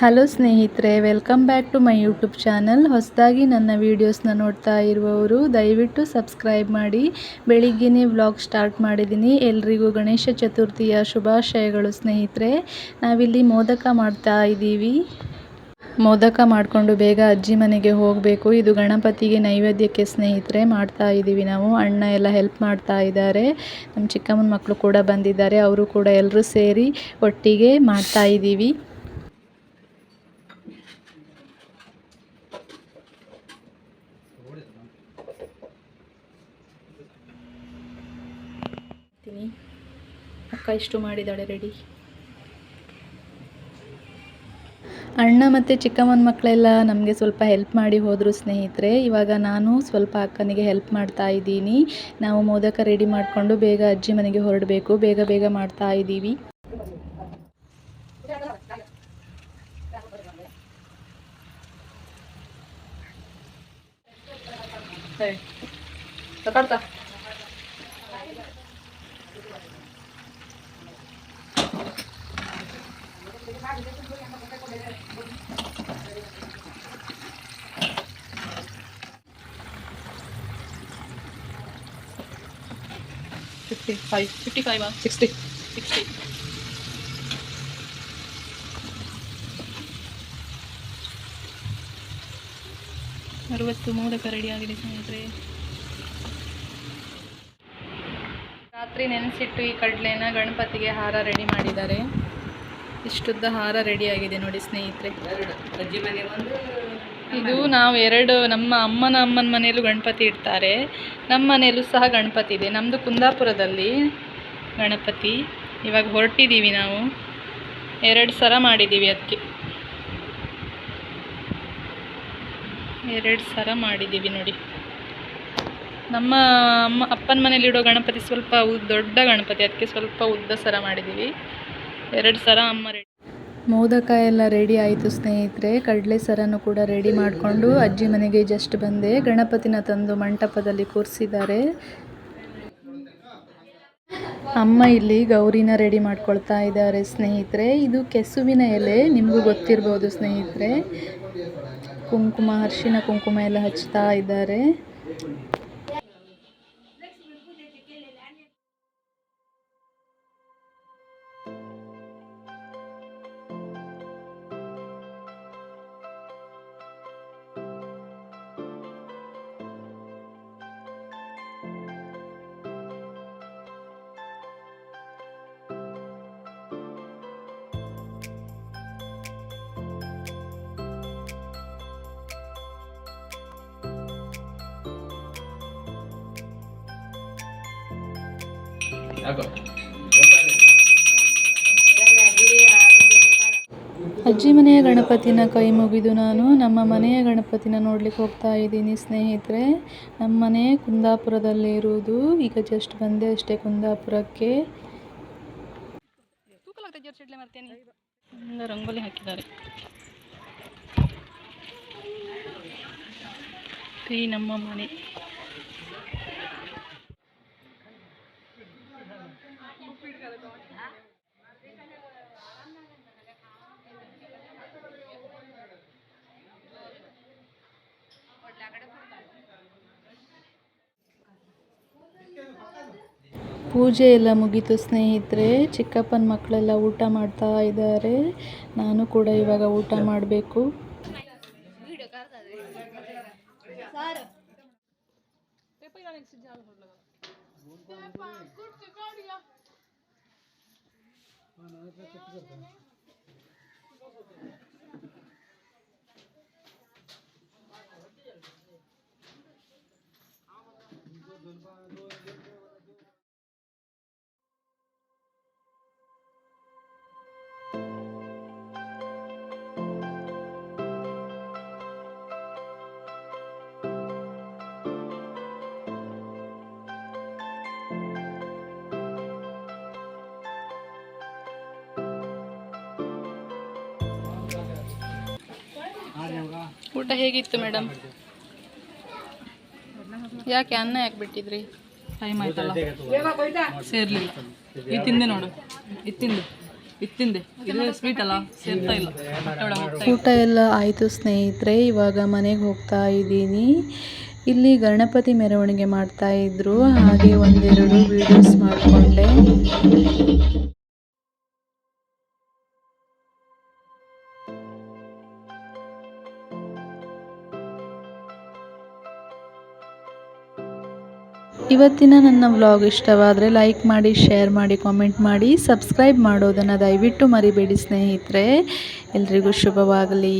Hello ಸ್ನೇಹಿತರೆ, welcome back to my YouTube channel. ಹೊಸದಾಗಿ ನನ್ನ ವೀಡಿಯೋಸ್ನ ನೋಡ್ತಾ ಇರುವವರು ದಯವಿಟ್ಟು ಸಬ್ಸ್ಕ್ರೈಬ್ ಮಾಡಿ. ಬೆಳಿಗ್ಗೆನೇ ವ್ಲಾಗ್ ಸ್ಟಾರ್ಟ್ ಮಾಡಿದ್ದೀನಿ. ಎಲ್ರಿಗೂ ಗಣೇಶ ಚತುರ್ಥಿಯ ಶುಭಾಶಯಗಳು ಸ್ನೇಹಿತರೆ. ನಾವಿಲ್ಲಿ ಮೋದಕ ಮಾಡ್ತಾ ಇದ್ದೀವಿ. ಮೋದಕ ಮಾಡಿಕೊಂಡು ಬೇಗ ಅಜ್ಜಿ ಮನೆಗೆ ಹೋಗಬೇಕು. ಇದು ಗಣಪತಿಗೆ ನೈವೇದ್ಯಕ್ಕೆ ಸ್ನೇಹಿತರೆ ಮಾಡ್ತಾ ಇದ್ದೀವಿ ನಾವು. ಅಣ್ಣ ಎಲ್ಲ ಹೆಲ್ಪ್ ಮಾಡ್ತಾ ಇದ್ದಾರೆ. ನಮ್ಮ ಚಿಕ್ಕಮ್ಮನ ಮಕ್ಕಳು ಕೂಡ ಬಂದಿದ್ದಾರೆ. ಅವರು ಕೂಡ ಎಲ್ಲರೂ ಸೇರಿ ಒಟ್ಟಿಗೆ ಮಾಡ್ತಾ ಇದ್ದೀವಿ. ಅಕ್ಕ ಇಷ್ಟು ಮಾಡಿದ್ದಾಳೆ ರೆಡಿ. ಅಣ್ಣ ಮತ್ತು ಚಿಕ್ಕಮ್ಮನ ಮಕ್ಕಳೆಲ್ಲ ನಮಗೆ ಸ್ವಲ್ಪ ಹೆಲ್ಪ್ ಮಾಡಿ ಹೋದರು ಸ್ನೇಹಿತರೆ. ಇವಾಗ ನಾನು ಸ್ವಲ್ಪ ಅಕ್ಕನಿಗೆ ಹೆಲ್ಪ್ ಮಾಡ್ತಾ ಇದ್ದೀನಿ. ನಾವು ಮೋದಕ ರೆಡಿ ಮಾಡಿಕೊಂಡು ಬೇಗ ಅಜ್ಜಿ ಮನೆಗೆ ಹೊರಡಬೇಕು. ಬೇಗ ಬೇಗ ಮಾಡ್ತಾ ಇದ್ದೀವಿ. ಅರವತ್ತು ಮೋದಕ ರೆಡಿ ಆಗಿದೆ ಸ್ನೇಹಿತರೆ. ರಾತ್ರಿ ನೆನೆಸಿಟ್ಟು ಈ ಕಡಲೆನ ಗಣಪತಿಗೆ ಹಾರ ರೆಡಿ ಮಾಡಿದ್ದಾರೆ. ಇಷ್ಟುದ್ದ ಹಾರ ರೆಡಿ ಆಗಿದೆ ನೋಡಿ ಸ್ನೇಹಿತರೆ. ಇದು ನಾವು ಎರಡು ನಮ್ಮ ಅಮ್ಮನ ಮನೆಯಲ್ಲೂ ಗಣಪತಿ ಇಡ್ತಾರೆ. ನಮ್ಮ ಮನೆಯಲ್ಲೂ ಸಹ ಗಣಪತಿ ಇದೆ. ನಮ್ಮದು ಕುಂದಾಪುರದಲ್ಲಿ ಗಣಪತಿ. ಇವಾಗ ಹೊರಟಿದ್ದೀವಿ ನಾವು. 2 ಸರ ಮಾಡಿದ್ದೀವಿ. ಅದಕ್ಕೆ 2 ಸರ ಮಾಡಿದ್ದೀವಿ ನೋಡಿ. ನಮ್ಮ ಅಪ್ಪನ ಮನೇಲಿ ಇಡೋ ಗಣಪತಿ ಸ್ವಲ್ಪ ದೊಡ್ಡ ಗಣಪತಿ, ಅದಕ್ಕೆ ಸ್ವಲ್ಪ ಉದ್ದ ಸರ ಮಾಡಿದ್ದೀವಿ. 2 ಸರ ಅಮ್ಮ ರೆಡಿ. ಮೋದಕ ಎಲ್ಲ ರೆಡಿ ಆಯಿತು ಸ್ನೇಹಿತರೆ. ಕಡಲೆ ಸರನ್ನು ಕೂಡ ರೆಡಿ ಮಾಡಿಕೊಂಡು ಅಜ್ಜಿ ಮನೆಗೆ ಜಸ್ಟ್ ಬಂದೆ. ಗಣಪತಿನ ತಂದು ಮಂಟಪದಲ್ಲಿ ಕೂರಿಸಿದ್ದಾರೆ. ಅಮ್ಮ ಇಲ್ಲಿ ಗೌರಿನ ರೆಡಿ ಮಾಡ್ಕೊಳ್ತಾ ಇದ್ದಾರೆ ಸ್ನೇಹಿತರೆ. ಇದು ಕೆಸುವಿನ ಎಲೆ, ನಿಮಗೂ ಗೊತ್ತಿರ್ಬೋದು ಸ್ನೇಹಿತರೆ. ಕುಂಕುಮ, ಅರಿಶಿನ ಕುಂಕುಮ ಎಲ್ಲ ಹಚ್ತಾ ಇದ್ದಾರೆ. ಅಜ್ಜಿ ಮನೆಯ ಗಣಪತಿನ ಕೈ ಮುಗಿದು ನಾನು ನಮ್ಮ ಮನೆಯ ಗಣಪತಿನ ನೋಡ್ಲಿಕ್ಕೆ ಹೋಗ್ತಾ ಇದ್ದೀನಿ ಸ್ನೇಹಿತರೆ. ನಮ್ಮ ಮನೆ ಕುಂದಾಪುರದಲ್ಲಿ ಇರುವುದು. ಈಗ ಜಸ್ಟ್ ಬಂದೆ ಅಷ್ಟೇ ಕುಂದಾಪುರಕ್ಕೆ. ರಂಗೋಲಿ ಹಾಕಿದ್ದಾರೆ. ಈ ನಮ್ಮ ಮನೆ. ಪೂಜೆ ಎಲ್ಲ ಮುಗೀತು ಸ್ನೇಹಿತರೆ. ಚಿಕ್ಕಪ್ಪನ ಮಕ್ಕಳೆಲ್ಲ ಊಟ ಮಾಡ್ತಾ ಇದ್ದಾರೆ. ನಾನು ಕೂಡ ಇವಾಗ ಊಟ ಮಾಡಬೇಕು. ಊಟ ಹೇಗಿತ್ತು ಮೇಡಮ್? ಯಾಕೆ ಅನ್ನ ಯಾಕೆ ಬಿಟ್ಟಿದ್ರಿ? ಟೈಮ್ ಆಯ್ತಲ್ಲ ಸೇರ್ಲಿಲ್ಲ. ಇದು ತಿಂದೆ ನೋಡು, ಇತ್ತಿಂದೆ ಇದು ಸ್ವೀಟ್ ಅಲ್ಲ, ಸೇರ್ತಾ ಇಲ್ಲ. ಊಟ ಎಲ್ಲ ಆಯಿತು ಸ್ನೇಹಿತರೆ. ಇವಾಗ ಮನೆಗೆ ಹೋಗ್ತಾ ಇದ್ದೀನಿ. ಇಲ್ಲಿ ಗಣಪತಿ ಮೆರವಣಿಗೆ ಮಾಡ್ತಾ ಇದ್ರು, ಹಾಗೆ ಒಂದೆರಡು ವಿಡಿಯೋಸ್ ಮಾಡಿಕೊಂಡೆ. ಇವತ್ತಿನ ನನ್ನ ವ್ಲಾಗ್ ಇಷ್ಟವಾದರೆ ಲೈಕ್ ಮಾಡಿ, ಶೇರ್ ಮಾಡಿ, ಕಾಮೆಂಟ್ ಮಾಡಿ, ಸಬ್ಸ್ಕ್ರೈಬ್ ಮಾಡೋದನ್ನು ದಯವಿಟ್ಟು ಮರಿಬೇಡಿ ಸ್ನೇಹಿತರೆ. ಎಲ್ರಿಗೂ ಶುಭವಾಗಲಿ.